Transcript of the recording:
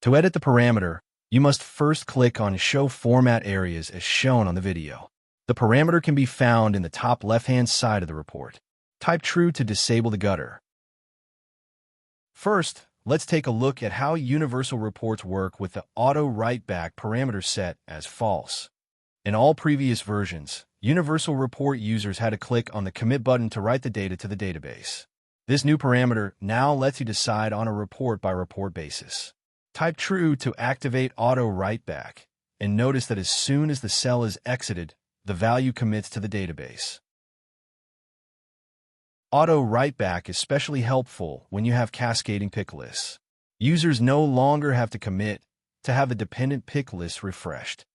To edit the parameter, you must first click on Show Format Areas as shown on the video. The parameter can be found in the top left-hand side of the report. Type True to disable the gutter. First, let's take a look at how universal reports work with the auto writeback parameter set as false. In all previous versions, universal report users had to click on the commit button to write the data to the database. This new parameter now lets you decide on a report-by-report basis. Type True to activate auto writeback, and notice that as soon as the cell is exited, the value commits to the database. Auto writeback is especially helpful when you have cascading pick lists. Users no longer have to commit to have a dependent pick list refreshed.